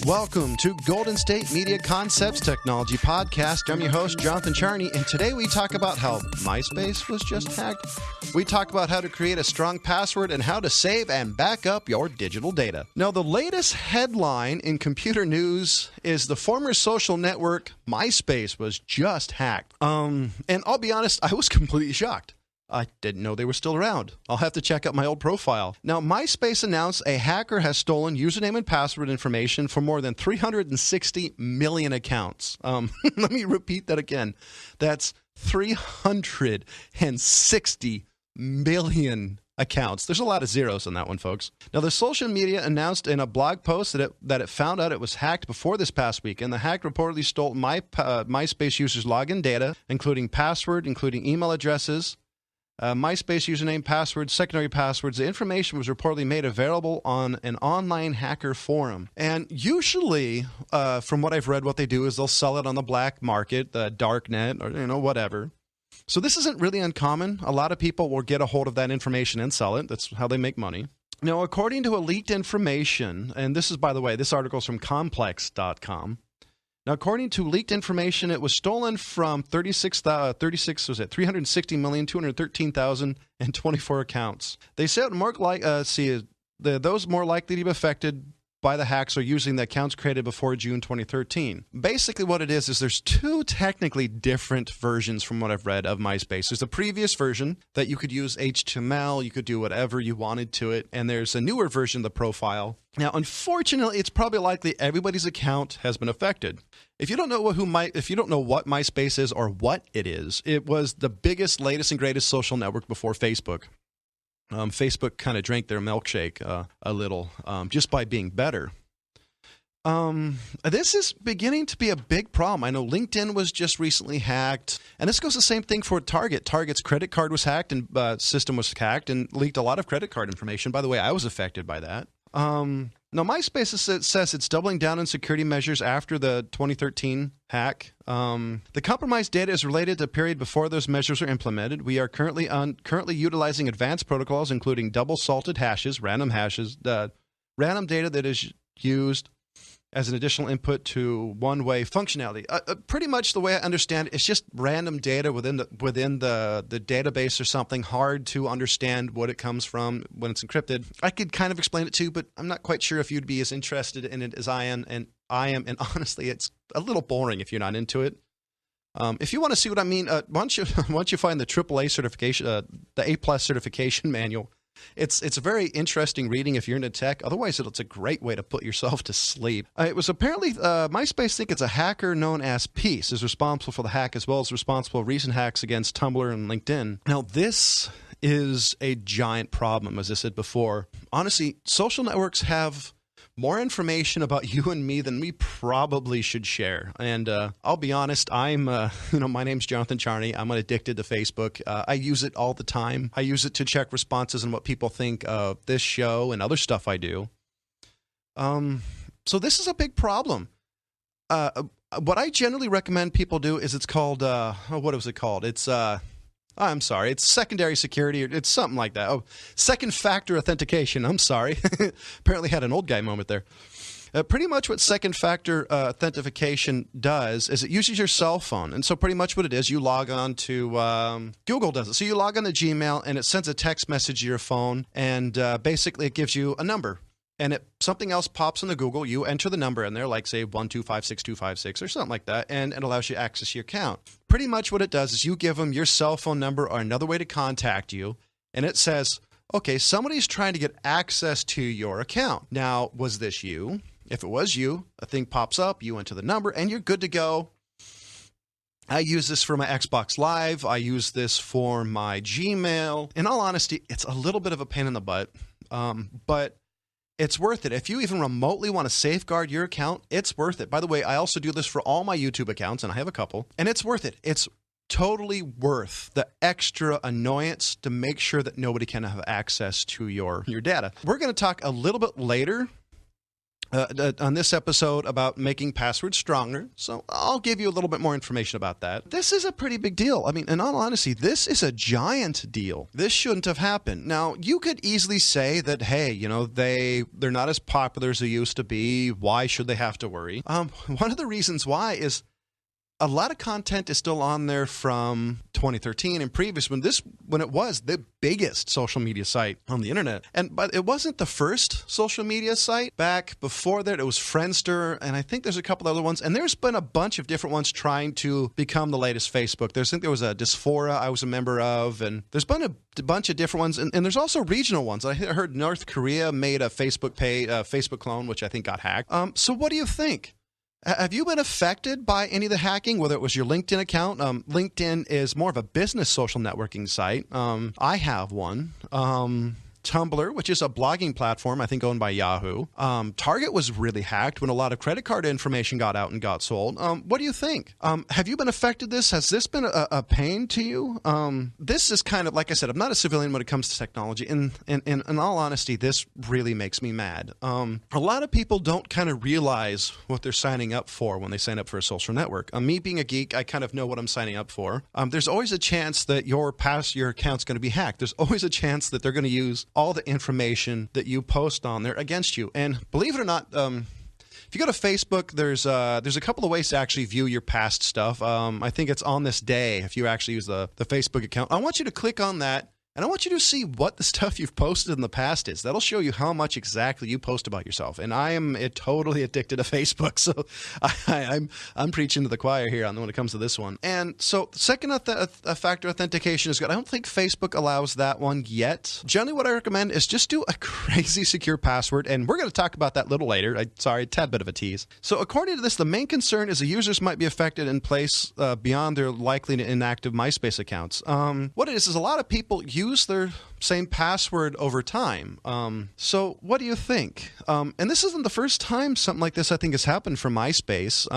Welcome to Golden State Media Concepts Technology Podcast. I'm your host, Jonathan Charney, and today we talk about how MySpace was just hacked. We talk about how to create a strong password and how to save and back up your digital data. Now, the latest headline in computer news is the former social network MySpace was just hacked. And I'll be honest, I was completely shocked. I didn't know they were still around. I'll have to check out my old profile. Now, MySpace announced a hacker has stolen username and password information for more than 360 million accounts. Let me repeat that again. That's 360 million accounts. There's a lot of zeros on that one, folks. Now, the social media announced in a blog post that it found out it was hacked before this past weekend. The hack reportedly stole MySpace users' login data, including password, including email addresses, MySpace username, passwords, secondary passwords. The information was reportedly made available on an online hacker forum. And usually, from what I've read, what they do is they'll sell it on the black market, the dark net, or whatever. So this isn't really uncommon. A lot of people will get a hold of that information and sell it. That's how they make money. Now, according to a leaked information, and this is, by the way, this article is from complex.com. Now, according to leaked information, it was stolen from 360,213,224 accounts. They said those more likely to be affected by the hacks are using the accounts created before June 2013. Basically, what it is there's two technically different versions from what I've read of MySpace. There's a previous version that you could use HTML, you could do whatever you wanted to it, and there's a newer version of the profile. Now, unfortunately, it's probably likely everybody's account has been affected. If you don't know what MySpace is or what it was the biggest, latest, and greatest social network before Facebook. Facebook kind of drank their milkshake a little just by being better. This is beginning to be a big problem. I know LinkedIn was just recently hacked, and this goes the same thing for Target. Target's credit card was hacked and system was hacked and leaked a lot of credit card information. By the way, I was affected by that. Now, MySpace says it's doubling down on security measures after the 2013 hack. The compromised data is related to a period before those measures are implemented. We are currently utilizing advanced protocols, including double-salted hashes, random data that is used as an additional input to one-way functionality. Pretty much the way I understand it, it's just random data within the database or something, hard to understand what it comes from when it's encrypted. I could kind of explain it too, but I'm not quite sure if you'd be as interested in it as I am, and honestly, it's a little boring if you're not into it. If you want to see what I mean, once you find the AAA certification, the A+ certification manual, it's a very interesting reading if you're into tech. Otherwise, it's a great way to put yourself to sleep. It was apparently, MySpace think it's a hacker known as Peace is responsible for the hack, as well as responsible for recent hacks against Tumblr and LinkedIn. Now, this is a giant problem, as I said before. Honestly, social networks have more information about you and me than we probably should share. And I'll be honest, my name's Jonathan Charney. I'm addicted to Facebook. I use it all the time. I use it to check responses and what people think of this show and other stuff I do. So this is a big problem. What I generally recommend people do is it's called, what was it called? It's I'm sorry, it's secondary security, or it's something like that. Oh, second factor authentication. I'm sorry. Apparently had an old guy moment there. Pretty much what second factor authentication does is it uses your cell phone. And so pretty much what it is, you log on to, Google does it. So you log on to Gmail and it sends a text message to your phone, and basically it gives you a number. And something else pops into Google, you enter the number in there, like say 1256256 or something like that, and it allows you to access your account. Pretty much what it does is you give them your cell phone number or another way to contact you, and it says, okay, somebody's trying to get access to your account. Now, was this you? If it was you, a thing pops up, you enter the number, and you're good to go. I use this for my Xbox Live. I use this for my Gmail. In all honesty, it's a little bit of a pain in the butt, but it's worth it. If you even remotely want to safeguard your account, it's worth it. By the way, I also do this for all my YouTube accounts, and I have a couple, and it's worth it. It's totally worth the extra annoyance to make sure that nobody can have access to your data. We're going to talk a little bit later on this episode about making passwords stronger. So I'll give you a little bit more information about that. This is a pretty big deal. I mean, in all honesty, this is a giant deal. This shouldn't have happened. Now, you could easily say that, hey, you know, they're not as popular as they used to be. Why should they have to worry? One of the reasons why is a lot of content is still on there from 2013 and previous when it was the biggest social media site on the internet. But it wasn't the first social media site. Back before that, it was Friendster, and I think there's a couple other ones. And there's been a bunch of different ones trying to become the latest Facebook. I think there was a Dysphora I was a member of, and there's been a bunch of different ones. And there's also regional ones. I heard North Korea made a Facebook clone, which I think got hacked. So what do you think? Have you been affected by any of the hacking, whether it was your LinkedIn account? LinkedIn is more of a business social networking site. I have one. Tumblr, which is a blogging platform, I think owned by Yahoo. Target was really hacked when a lot of credit card information got out and got sold. What do you think? Have you been affected this? Has this been a pain to you? This is kind of, like I said, I'm not a civilian when it comes to technology. And in all honesty, this really makes me mad. A lot of people don't kind of realize what they're signing up for when they sign up for a social network. Me being a geek, I kind of know what I'm signing up for. There's always a chance that your account's going to be hacked. There's always a chance that they're going to use all the information that you post on there against you. And believe it or not, if you go to Facebook, there's a couple of ways to actually view your past stuff. I think it's on this day if you actually use the Facebook account. I want you to click on that, and I want you to see what the stuff you've posted in the past is. That'll show you how much exactly you post about yourself. And I am totally addicted to Facebook, so I'm preaching to the choir here when it comes to this one. And so second factor authentication is good. I don't think Facebook allows that one yet. Generally, what I recommend is just do a crazy secure password, and we're going to talk about that a little later. Sorry, a tad bit of a tease. So according to this, the main concern is the users might be affected in place beyond their likely inactive MySpace accounts. What it is a lot of people use their same password over time. So what do you think? And this isn't the first time something like this, I think, has happened for MySpace.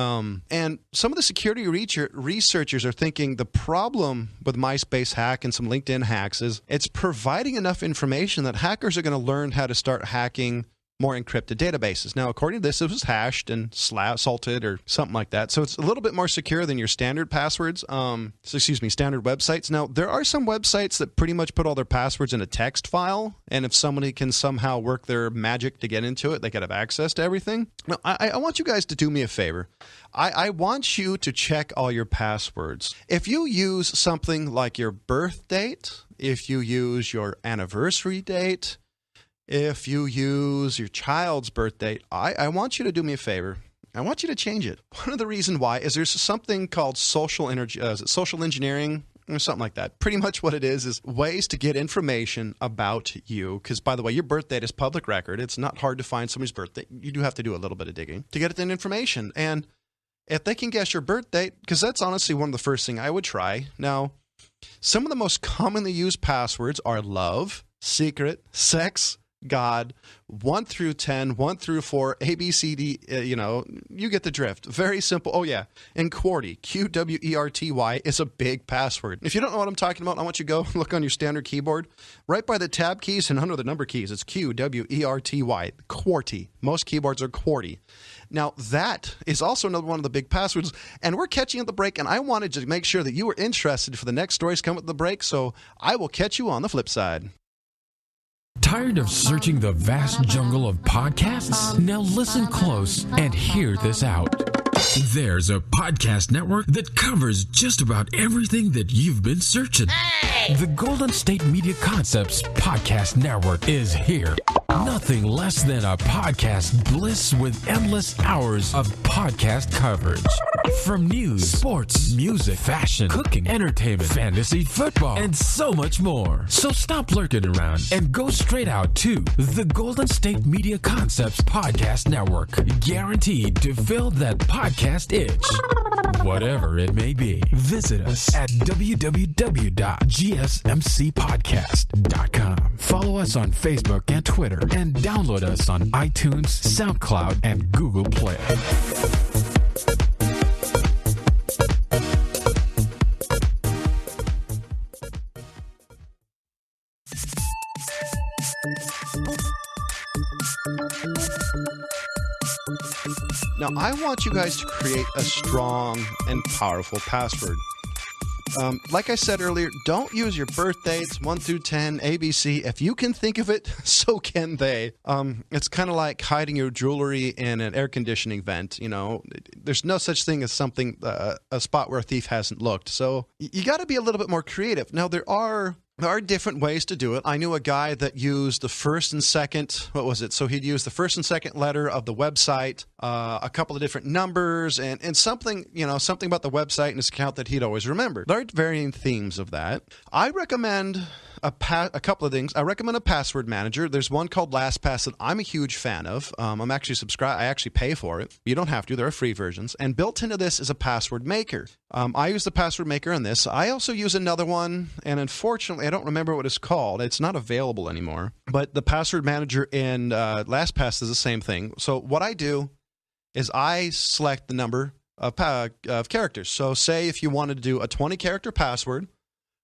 And some of the security researchers are thinking the problem with MySpace hack and some LinkedIn hacks is it's providing enough information that hackers are going to learn how to start hacking more encrypted databases. Now, according to this, it was hashed and salted or something like that. So it's a little bit more secure than your standard passwords. Standard websites. Now, there are some websites that pretty much put all their passwords in a text file. And if somebody can somehow work their magic to get into it, they could have access to everything. Now, I want you guys to do me a favor. I want you to check all your passwords. If you use something like your birth date, if you use your anniversary date, if you use your child's birth date, I want you to do me a favor. I want you to change it. One of the reasons why is there's something called social engineering or something like that. Pretty much what it is ways to get information about you. Because, by the way, your birth date is public record. It's not hard to find somebody's birthday. You do have to do a little bit of digging to get that information. And if they can guess your birth date, because that's honestly one of the first things I would try. Now, some of the most commonly used passwords are love, secret, sex, God, 1 through 10, 1 through 4, A, B, C, D, you get the drift. Very simple. Oh, yeah. And QWERTY, QWERTY is a big password. If you don't know what I'm talking about, I want you to go look on your standard keyboard. Right by the tab keys and under the number keys, it's QWERTY, QWERTY. Most keyboards are QWERTY. Now, that is also another one of the big passwords, and we're catching at the break, and I wanted to make sure that you were interested for the next stories coming at the break, so I will catch you on the flip side. Tired of searching the vast jungle of podcasts? Now listen close and hear this out. There's a podcast network that covers just about everything that you've been searching. Hey! The Golden State Media Concepts Podcast Network is here. Nothing less than a podcast bliss with endless hours of podcast coverage. From news, sports, music, fashion, cooking, entertainment, fantasy, football, and so much more. So stop lurking around and go straight out to the Golden State Media Concepts Podcast Network. Guaranteed to fill that podcast itch. Whatever it may be. Visit us at www.gsmcpodcast.com. Follow us on Facebook and Twitter, and download us on iTunes, SoundCloud, and Google Play. Now, I want you guys to create a strong and powerful password. Like I said earlier, don't use your birth dates, 1 through 10, ABC. If you can think of it, so can they. It's kind of like hiding your jewelry in an air conditioning vent. You know, there's no such thing as something, a spot where a thief hasn't looked. So you got to be a little bit more creative. Now, there are different ways to do it. I knew a guy that used the first and second, what was it? So he'd use the first and second letter of the website, a couple of different numbers, and something, something about the website and his account that he'd always remember. There are varying themes of that. I recommend a couple of things. I recommend a password manager. There's one called LastPass that I'm a huge fan of. I'm actually subscribed. I actually pay for it. You don't have to. There are free versions. And built into this is a password maker. I use the password maker on this. I also use another one, and unfortunately, I don't remember what it's called. It's not available anymore. But the password manager in LastPass is the same thing. So what I do is I select the number of characters. So say if you wanted to do a 20-character password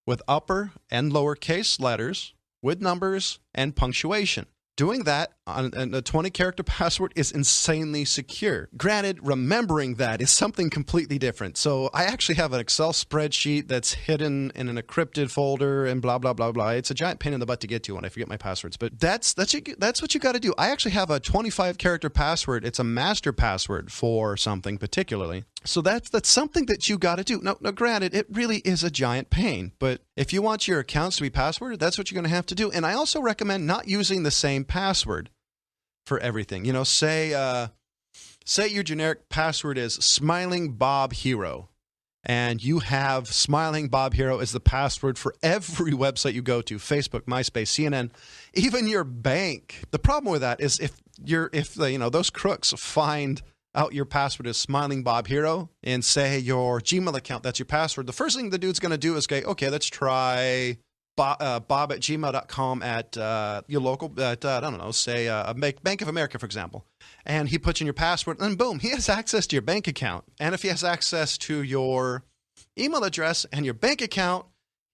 with upper and lowercase letters, with numbers and punctuation. Doing that on a 20-character password is insanely secure. Granted, remembering that is something completely different. So I actually have an Excel spreadsheet that's hidden in an encrypted folder and blah, blah, blah, blah. It's a giant pain in the butt to get to when I forget my passwords. But that's what you got to do. I actually have a 25-character password. It's a master password for something particularly. So that's something that you got to do. Now, granted, it really is a giant pain. But if you want your accounts to be passworded, that's what you're going to have to do. And I also recommend not using the same password for everything. Say your generic password is Smiling Bob Hero, and you have Smiling Bob Hero as the password for every website you go to, Facebook, MySpace, CNN, even your bank. The problem with that is if those crooks find out your password is Smiling Bob Hero and say your Gmail account, that's your password, the first thing the dude's going to do is go, okay, let's try bob@gmail.com at your local, I don't know, say Bank of America, for example. And he puts in your password, and boom, he has access to your bank account. And if he has access to your email address and your bank account,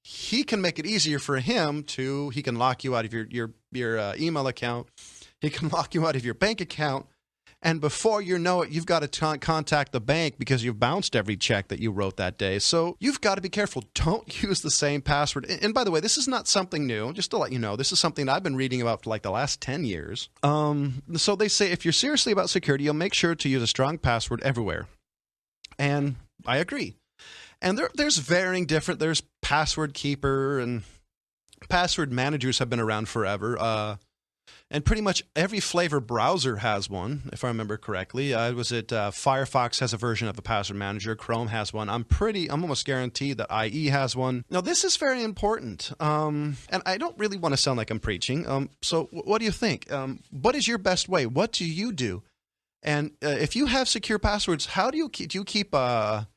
he can make it easier for him he can lock you out of your email account. He can lock you out of your bank account. And before you know it, you've got to contact the bank because you've bounced every check that you wrote that day. So you've got to be careful. Don't use the same password. And by the way, this is not something new. Just to let you know, this is something I've been reading about for like the last 10 years. So they say if you're seriously about security, you'll make sure to use a strong password everywhere. And I agree. And there's varying different. There's Password Keeper, and password managers have been around forever. And pretty much every flavor browser has one, if I remember correctly. Firefox has a version of a password manager. Chrome has one. I'm almost guaranteed that IE has one. Now, this is very important. And I don't really want to sound like I'm preaching. So what do you think? What is your best way? What do you do? And if you have secure passwords, how do you keep a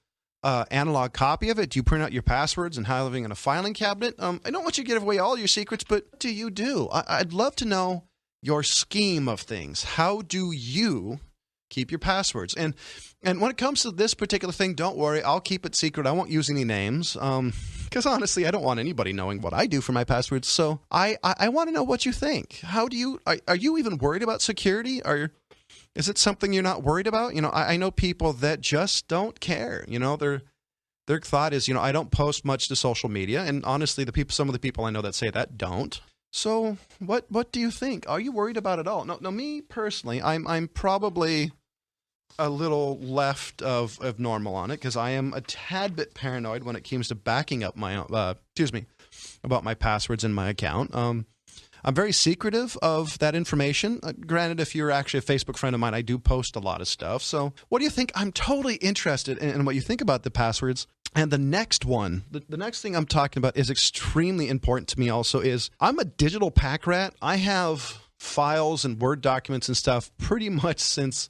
analog copy of it? Do you print out your passwords and hide them in a filing cabinet? I don't want you to give away all your secrets, but what do you do? I'd love to know your scheme of things. How do you keep your passwords? And when it comes to this particular thing, don't worry. I'll keep it secret. I won't use any names because honestly, I don't want anybody knowing what I do for my passwords. So I want to know what you think. How do you are you even worried about security? Is it something you're not worried about? I know people that just don't care. Their thought is, I don't post much to social media. And honestly, some of the people I know that say that don't. So what do you think? Are you worried about it all? No, me personally, I'm probably a little left of normal on it because I am a tad bit paranoid when it comes to backing up about my passwords in my account. I'm very secretive of that information. Granted, if you're actually a Facebook friend of mine, I do post a lot of stuff. So what do you think? I'm totally interested in what you think about the passwords. And the next one, the next thing I'm talking about is extremely important to me also is I'm a digital pack rat. I have files and Word documents and stuff pretty much since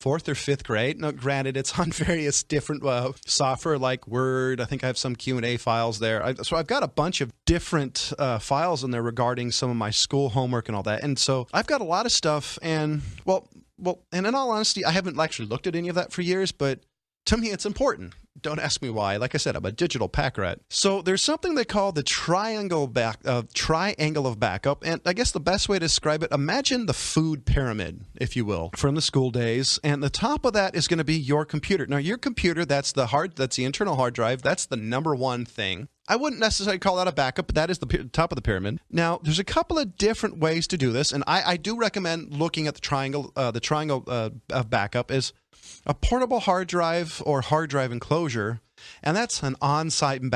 4th or 5th grade. Now, granted, it's on various different software like Word. I think I have some Q&A files there. So I've got a bunch of different files in there regarding some of my school homework and all that. And so I've got a lot of stuff. And, and in all honesty, I haven't actually looked at any of that for years, but to me, it's important Don't ask me why. Like I said, I'm a digital pack rat. So there's something they call the triangle of backup. And I guess the best way to describe it, imagine the food pyramid, if you will, from the school days. And the top of that is going to be your computer. Now, your computer, that's the internal hard drive. That's the number one thing. I wouldn't necessarily call that a backup, but that is the top of the pyramid. Now, there's a couple of different ways to do this, and I do recommend looking at the triangle of backup is a portable hard drive or hard drive enclosure, and that's an on-site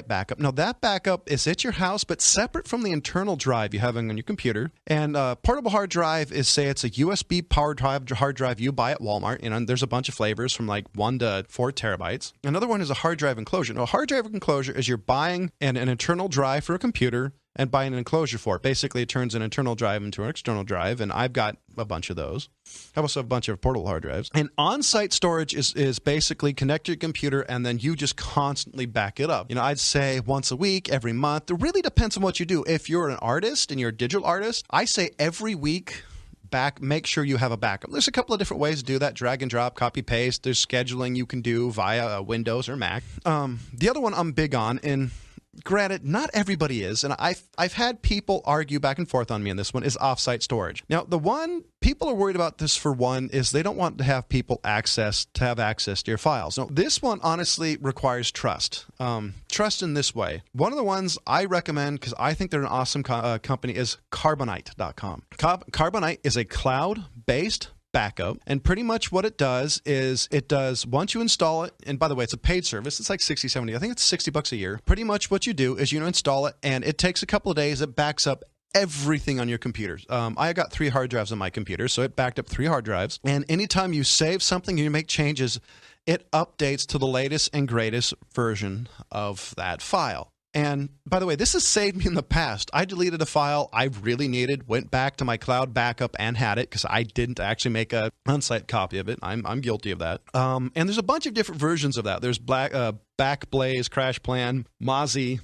backup. Now, that backup is at your house, but separate from the internal drive you have on your computer. And portable hard drive is, say, it's a USB-powered hard drive you buy at Walmart. And there's a bunch of flavors from like 1 to 4 terabytes. Another one is a hard drive enclosure. Now, a hard drive enclosure is you're buying an internal drive for a computer and buying an enclosure for it. Basically, it turns an internal drive into an external drive, and I've got a bunch of those. I also have a bunch of portable hard drives. And on-site storage is basically connect to your computer, and then you just constantly back it up. I'd say once a week, every month. It really depends on what you do. If you're an artist and you're a digital artist, I say every week, make sure you have a backup. There's a couple of different ways to do that. Drag and drop, copy, paste. There's scheduling you can do via Windows or Mac. The other one I'm big on, and granted, not everybody is, and I've had people argue back and forth on me on this one, is offsite storage. Now, the one people are worried about this for one is they don't want to have people have access to your files. Now, this one honestly requires trust. Trust in this way. One of the ones I recommend, because I think they're an awesome company, is Carbonite.com. Carbonite is a cloud-based backup, and pretty much what it does is once you install it, and by the way, it's a paid service, it's like $60, I think it's $60 a year. Pretty much what you do is install it, and it takes a couple of days. It backs up everything on your computers. I got 3 hard drives on my computer, so it backed up 3 hard drives, and anytime you save something and you make changes, it updates to the latest and greatest version of that file. And by the way, this has saved me in the past. I deleted a file I really needed, went back to my cloud backup and had it because I didn't actually make an on-site copy of it. I'm guilty of that. And there's a bunch of different versions of that. There's Backblaze, Crash Plan, Mozzie.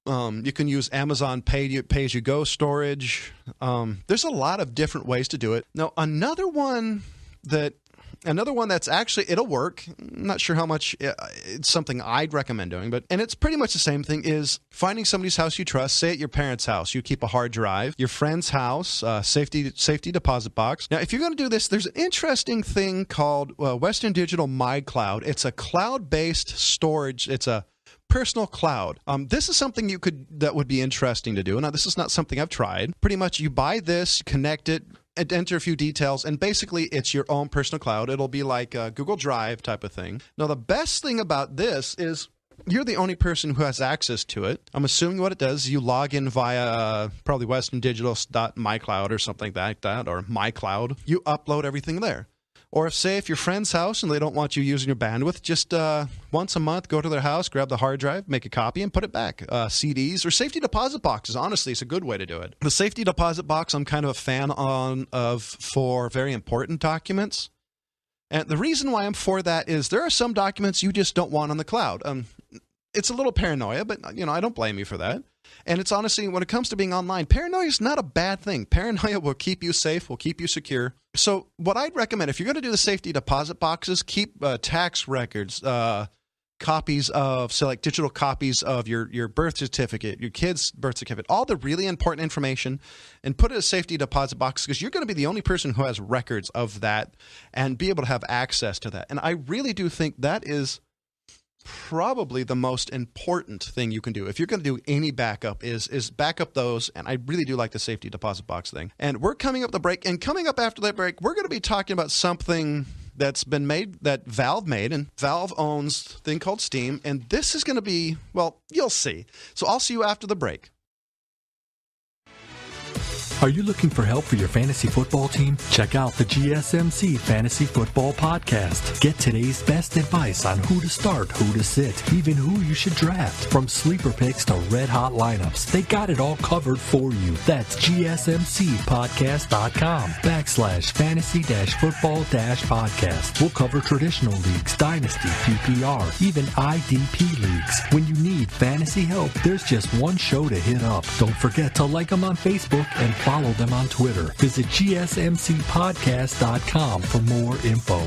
You can use Amazon pay-as-you-go storage. There's a lot of different ways to do it. Now, another one that's actually, it'll work. I'm not sure how much it's something I'd recommend doing, and it's pretty much the same thing, is finding somebody's house you trust. Say at your parents' house, you keep a hard drive. Your friend's house, safety deposit box. Now, if you're going to do this, there's an interesting thing called Western Digital MyCloud. It's a cloud-based storage. It's a personal cloud. This is something that would be interesting to do. Now, this is not something I've tried. Pretty much you buy this, connect it, and enter a few details, and basically it's your own personal cloud. It'll be like a Google Drive type of thing. Now, the best thing about this is you're the only person who has access to it. I'm assuming what it does is you log in via probably westerndigital.mycloud or something like that, or MyCloud. You upload everything there. Or if your friend's house and they don't want you using your bandwidth, just once a month, go to their house, grab the hard drive, make a copy, and put it back. CDs or safety deposit boxes, honestly, it's a good way to do it. The safety deposit box I'm kind of a fan of for very important documents. And the reason why I'm for that is there are some documents you just don't want on the cloud. It's a little paranoia, but I don't blame you for that. And it's honestly, when it comes to being online, paranoia is not a bad thing. Paranoia will keep you safe, will keep you secure. So what I'd recommend, if you're going to do the safety deposit boxes, keep tax records, copies of, like digital copies of your birth certificate, your kid's birth certificate, all the really important information, and put it in a safety deposit box, because you're going to be the only person who has records of that and be able to have access to that. And I really do think that is probably the most important thing you can do. If you're going to do any backup is back up those, and I really do like the safety deposit box thing. And we're coming up the break, and coming up after that break, we're going to be talking about something that's been made, that Valve made, and Valve owns a thing called Steam, and this is going to be, well, you'll see. So I'll see you after the break. Are you looking for help for your fantasy football team? Check out the GSMC Fantasy Football Podcast. Get today's best advice on who to start, who to sit, even who you should draft. From sleeper picks to red-hot lineups, they got it all covered for you. That's gsmcpodcast.com/fantasy-football-podcast. We'll cover traditional leagues, dynasty, PPR, even IDP leagues. When you need fantasy help, there's just one show to hit up. Don't forget to like them on Facebook and follow them on Twitter. Visit gsmcpodcast.com for more info.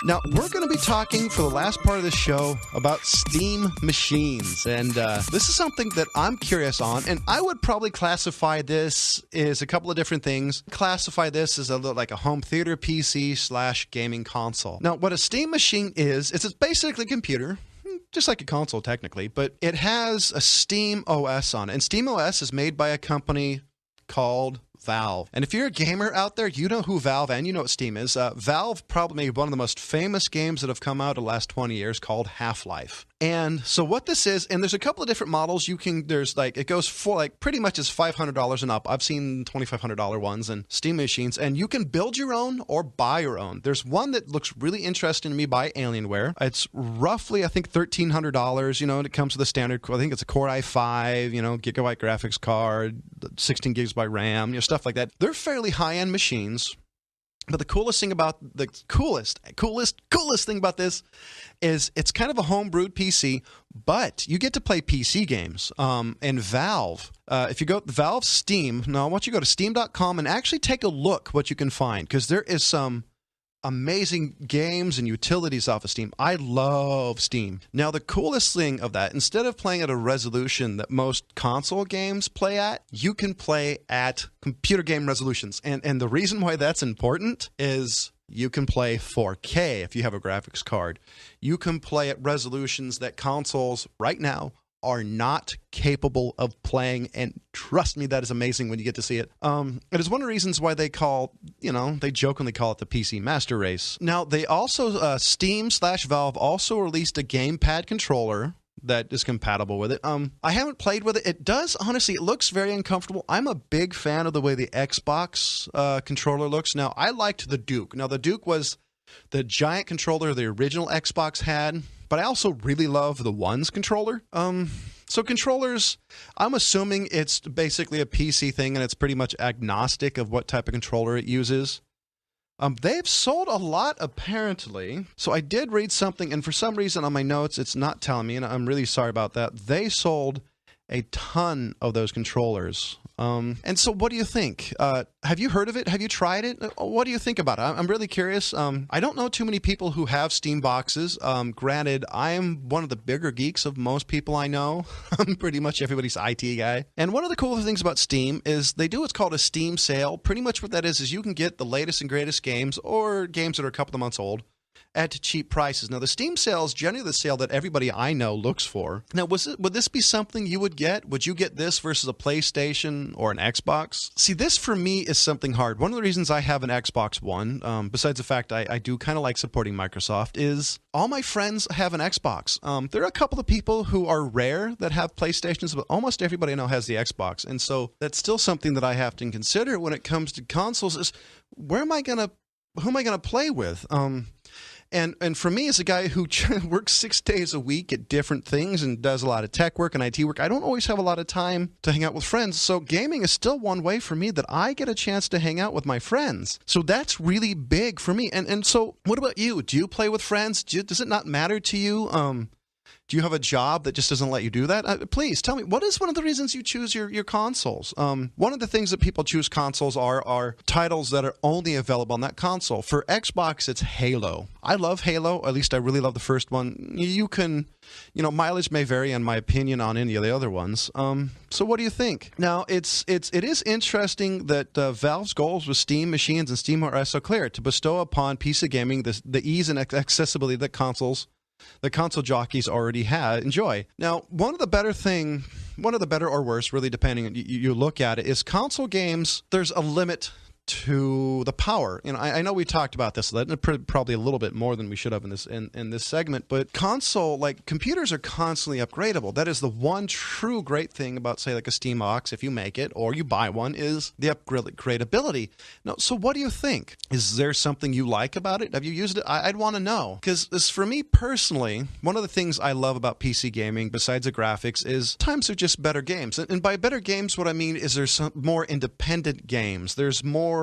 Now, we're going to be talking for the last part of the show about Steam machines. And this is something that I'm curious on. And I would probably classify this as a couple of different things. Classify this as like a home theater PC / gaming console. Now, what a Steam machine is it's basically a computer. Just like a console, technically. But it has a Steam OS on it. And Steam OS is made by a company called Valve. And if you're a gamer out there, you know who Valve and you know what Steam is. Valve probably made one of the most famous games that have come out in the last 20 years called Half-Life. And so what this is, and there's a couple of different models there's like, it goes for like pretty much is $500 and up. I've seen $2,500 ones and Steam machines, and you can build your own or buy your own. There's one that looks really interesting to me by Alienware. It's roughly, I think, $1,300, and it comes with a standard, I think it's a Core i5, gigabyte graphics card, 16 gigs by RAM, stuff like that. They're fairly high-end machines. But the coolest thing about coolest thing about this is it's kind of a homebrewed PC, but you get to play PC games. And Valve, if you go to Valve Steam, now I want you to go to steam.com and actually take a look what you can find, because there is some amazing games and utilities off of Steam. I love Steam. Now, the coolest thing of that, instead of playing at a resolution that most console games play at, you can play at computer game resolutions. And the reason why that's important is you can play 4K if you have a graphics card. You can play at resolutions that consoles right now are not capable of playing, and trust me, that is amazing when you get to see it. It is one of the reasons why they they jokingly call it the PC Master Race. Now, they also, Steam/Valve also released a gamepad controller that is compatible with it. I haven't played with it. It does, honestly, it looks very uncomfortable. I'm a big fan of the way the Xbox controller looks. Now, I liked the Duke. Now, the Duke was the giant controller the original Xbox had, but I also really love the One's controller. So controllers, I'm assuming it's basically a PC thing, and it's pretty much agnostic of what type of controller it uses. They've sold a lot, apparently. So I did read something, and for some reason on my notes, it's not telling me, and I'm really sorry about that. They sold a ton of those controllers. And so what do you think? Have you heard of it? Have you tried it? What do you think about it? I'm really curious. I don't know too many people who have Steam boxes. Granted, I am one of the bigger geeks of most people I know. I'm pretty much everybody's IT guy. And one of the cool things about Steam is they do what's called a Steam sale. Pretty much what that is you can get the latest and greatest games, or games that are a couple of months old, at cheap prices. Now, the Steam sale is generally the sale that everybody I know looks for. Now, would this be something you would get? Would you get this versus a PlayStation or an Xbox? See, this for me is something hard. One of the reasons I have an Xbox One, besides the fact I do kind of like supporting Microsoft, is all my friends have an Xbox. There are a couple of people who are rare that have PlayStations, but almost everybody I know has the Xbox. And so that's still something that I have to consider when it comes to consoles is who am I going to play with? And for me, as a guy who works 6 days a week at different things and does a lot of tech work and IT work, I don't always have a lot of time to hang out with friends. So gaming is still one way for me that I get a chance to hang out with my friends. So that's really big for me. And so what about you? Do you play with friends? Does it not matter to you? Do you have a job that just doesn't let you do that? Please tell me, what is one of the reasons you choose your consoles? One of the things that people choose consoles are titles that are only available on that console. For Xbox, it's Halo. I love Halo. At least I really love the first one. You can, mileage may vary in my opinion on any of the other ones. So what do you think? Now, it is interesting that Valve's goals with Steam machines and Steam are so clear, to bestow upon PC gaming the ease and accessibility that the console jockeys already enjoy. Now, one of the better or worse, really depending on you look at it, is console games. There's a limit to the power. I know we talked about this probably a little bit more than we should have in this segment, but computers are constantly upgradable. That is the one true great thing about, say, like a Steam box, if you make it or you buy one, is the upgradability. Now, so what do you think? Is there something you like about it? Have you used it? I'd want to know, because for me personally, one of the things I love about PC gaming, besides the graphics, is times are just better games. And by better games, what I mean is there's some more independent games. There's more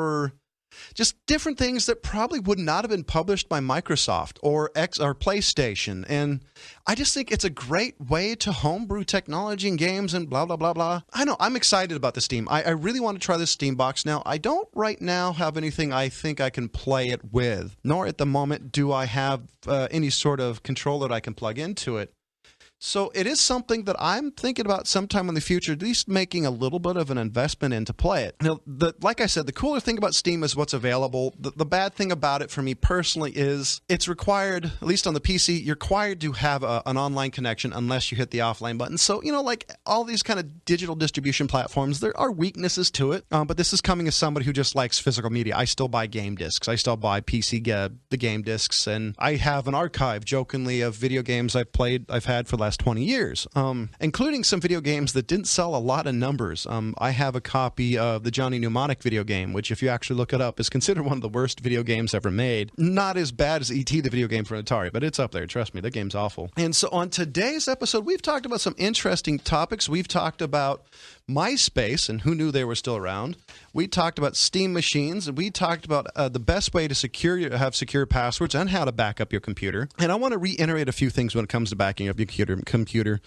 just different things that probably would not have been published by Microsoft or PlayStation. And I just think it's a great way to homebrew technology and games and blah, blah, blah, blah. I know, I'm excited about the Steam. I really want to try this Steam box now. I don't right now have anything I think I can play it with, nor at the moment do I have any sort of controller that I can plug into it. So it is something that I'm thinking about sometime in the future, at least making a little bit of an investment in to play it. Now, like I said, the cooler thing about Steam is what's available. The bad thing about it for me personally is it's required, at least on the PC, you're required to have an online connection unless you hit the offline button. So, like all these kind of digital distribution platforms, there are weaknesses to it. But this is coming as somebody who just likes physical media. I still buy game discs. I still buy the game discs. And I have an archive, jokingly, of video games I've had for the last 20 years, including some video games that didn't sell a lot of numbers. I have a copy of the Johnny Mnemonic video game, which if you actually look it up is considered one of the worst video games ever made. Not as bad as E.T., the video game for Atari, but it's up there. Trust me, that game's awful. And so on today's episode, we've talked about some interesting topics. We've talked about MySpace and who knew they were still around. We talked about Steam machines, and we talked about the best way to have secure passwords and how to back up your computer. And I want to reiterate a few things when it comes to backing up your computer.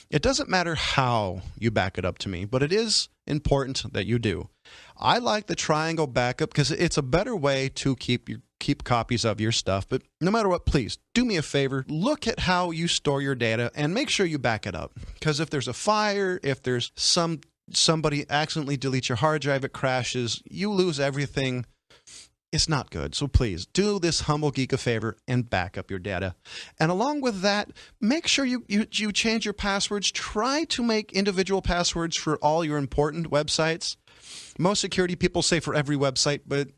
It doesn't matter how you back it up to me, but it is important that you do. I like the triangle backup because it's a better way to keep copies of your stuff. But no matter what, please do me a favor. Look at how you store your data and make sure you back it up. Because if there's a fire, if there's somebody accidentally deletes your hard drive, it crashes, you lose everything. It's not good. So please do this humble geek a favor and back up your data. And along with that, make sure you change your passwords. Try to make individual passwords for all your important websites. Most security people say for every website, but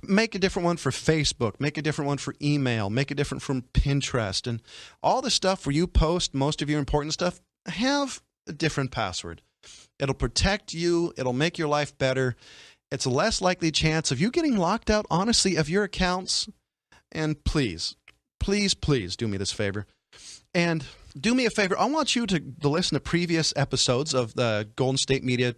make a different one for Facebook, make a different one for email, make a different from Pinterest, and all the stuff where you post most of your important stuff, have a different password. It'll protect you. It'll make your life better. It's a less likely chance of you getting locked out, honestly, of your accounts. And please, please, please do me this favor. And do me a favor. I want you to listen to previous episodes of the Golden State Media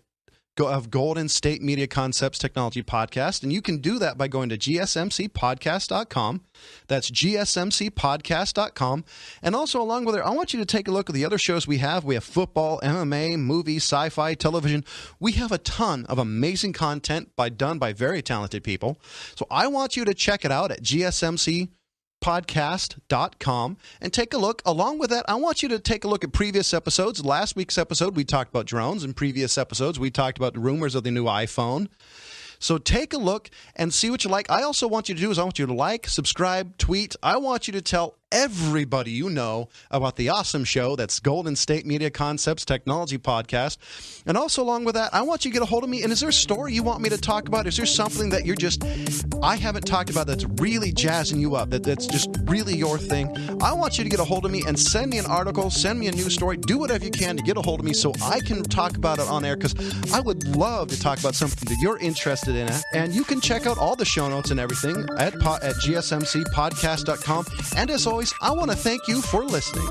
Concepts Technology Podcast. And you can do that by going to gsmcpodcast.com. That's gsmcpodcast.com. And also along with it, I want you to take a look at the other shows we have. We have football, MMA, movies, sci-fi, television. We have a ton of amazing content done by very talented people. So I want you to check it out at gsmcpodcast.com and take a look. Along with that, I want you to take a look at previous episodes. Last week's episode, we talked about drones. In previous episodes, we talked about the rumors of the new iPhone. So take a look and see what you like. I also want you to do is I want you to like, subscribe, tweet. I want you to tell everybody you know about the awesome show that's Golden State Media Concepts Technology Podcast. And also along with that, I want you to get a hold of me. And is there a story you want me to talk about? Is there something that I haven't talked about that's really jazzing you up, that's just really your thing? I want you to get a hold of me and send me an article, send me a news story, do whatever you can to get a hold of me so I can talk about it on air, because I would love to talk about something that you're interested in. And you can check out all the show notes and everything at gsmcpodcast.com. And as always, I want to thank you for listening.